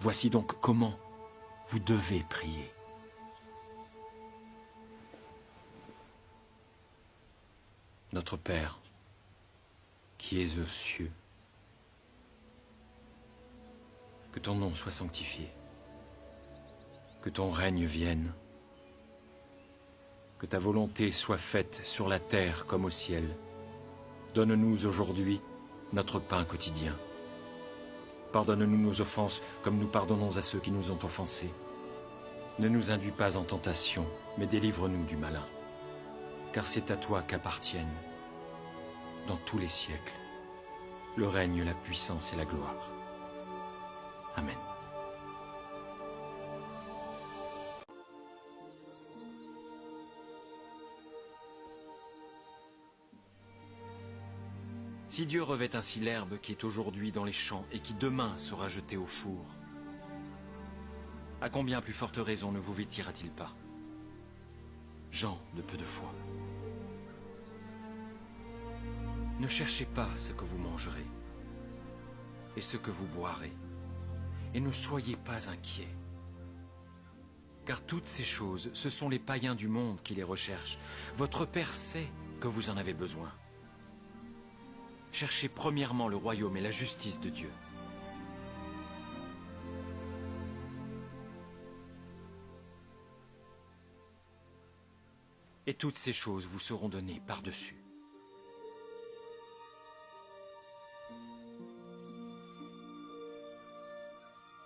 Voici donc comment vous devez prier. Notre Père, qui es aux cieux, que ton nom soit sanctifié, que ton règne vienne, que ta volonté soit faite sur la terre comme au ciel. Donne-nous aujourd'hui notre pain quotidien. Pardonne-nous nos offenses comme nous pardonnons à ceux qui nous ont offensés. Ne nous induis pas en tentation, mais délivre-nous du malin. Car c'est à toi qu'appartiennent, dans tous les siècles, le règne, la puissance et la gloire. Amen. Si Dieu revêt ainsi l'herbe qui est aujourd'hui dans les champs et qui demain sera jetée au four, à combien plus forte raison ne vous vêtira-t-il pas? Gens de peu de foi. Ne cherchez pas ce que vous mangerez et ce que vous boirez, et ne soyez pas inquiets. Car toutes ces choses, ce sont les païens du monde qui les recherchent. Votre Père sait que vous en avez besoin. Cherchez premièrement le royaume et la justice de Dieu. Et toutes ces choses vous seront données par-dessus.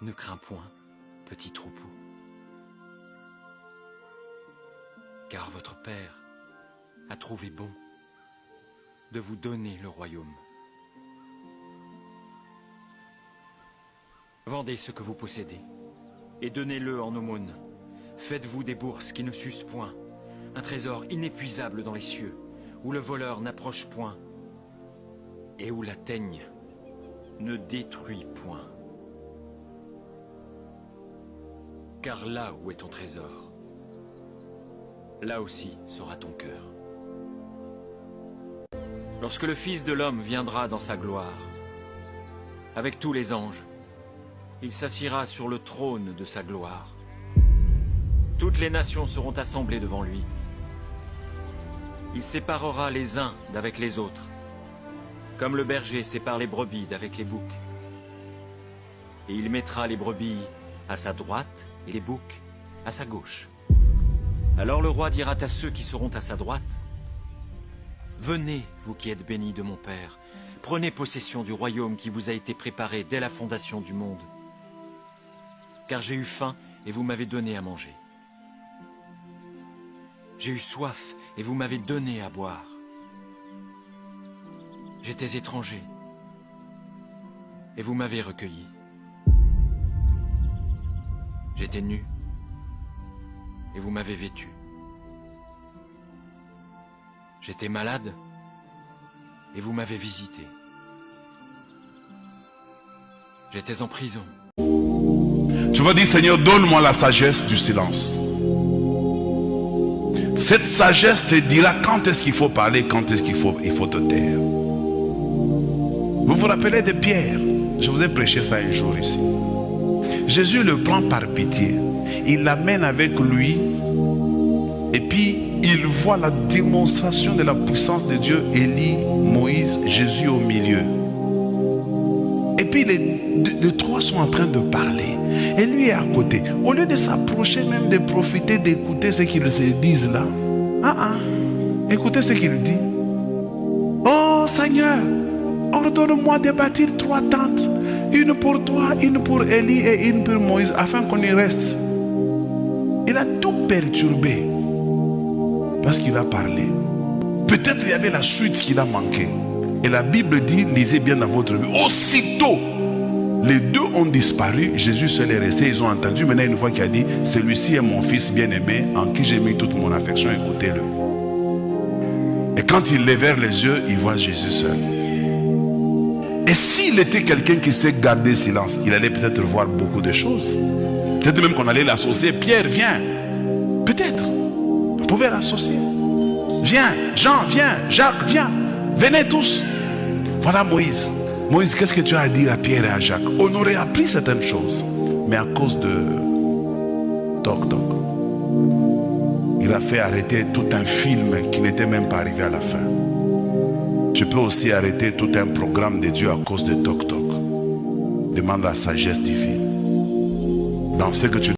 Ne crains point, petit troupeau, car votre Père a trouvé bon de vous donner le royaume. Vendez ce que vous possédez et donnez-le en aumône. Faites-vous des bourses qui ne s'usent point, un trésor inépuisable dans les cieux, où le voleur n'approche point et où la teigne ne détruit point. Car là où est ton trésor, là aussi sera ton cœur. Lorsque le Fils de l'homme viendra dans sa gloire, avec tous les anges, il s'assiera sur le trône de sa gloire. Toutes les nations seront assemblées devant lui. Il séparera les uns d'avec les autres, comme le berger sépare les brebis d'avec les boucs. Et il mettra les brebis à sa droite et les boucs à sa gauche. Alors le roi dira à ceux qui seront à sa droite, « Venez, vous qui êtes bénis de mon Père, prenez possession du royaume qui vous a été préparé dès la fondation du monde. Car j'ai eu faim et vous m'avez donné à manger. J'ai eu soif et vous m'avez donné à boire. J'étais étranger et vous m'avez recueilli. J'étais nu et vous m'avez vêtu. J'étais malade et vous m'avez visité. J'étais en prison. Tu vas dire, Seigneur, donne-moi la sagesse du silence. Cette sagesse te dira quand est-ce qu'il faut parler, quand est-ce qu'il faut te taire. Vous vous rappelez de Pierre? Je vous ai prêché ça un jour ici. Jésus le prend par pitié. Il l'amène avec lui. Et puis, il voit la démonstration de la puissance de Dieu. Élie, Moïse, Jésus au milieu. Et puis, les trois sont en train de parler. Et lui est à côté. Au lieu de s'approcher, même de profiter, d'écouter ce qu'ils se disent là. Écoutez ce qu'il dit. Oh Seigneur, ordonne-moi de bâtir 3 tentes. Une pour toi, une pour Élie et une pour Moïse, afin qu'on y reste. Il a tout perturbé. Parce qu'il a parlé. Peut-être il y avait la suite qu'il a manqué. Et la Bible dit, lisez bien dans votre Bible, aussitôt, les deux ont disparu, Jésus seul est resté, ils ont entendu. Maintenant, une fois qu'il a dit, celui-ci est mon fils bien-aimé, en qui j'ai mis toute mon affection, écoutez-le. Et quand ils lèvèrent les yeux, ils voient Jésus seul. Et s'il était quelqu'un qui sait garder silence, il allait peut-être voir beaucoup de choses. Peut-être même qu'on allait l'associer. Pierre, viens. Peut-être. On pouvait l'associer. Viens. Jean, viens. Jacques, viens. Venez tous. Voilà Moïse. Moïse, qu'est-ce que tu as à dire à Pierre et à Jacques? On aurait appris certaines choses, mais à cause de toc toc, il a fait arrêter tout un film qui n'était même pas arrivé à la fin. Tu peux aussi arrêter tout un programme de Dieu à cause de toc toc. Demande la sagesse divine. Dans ce que tu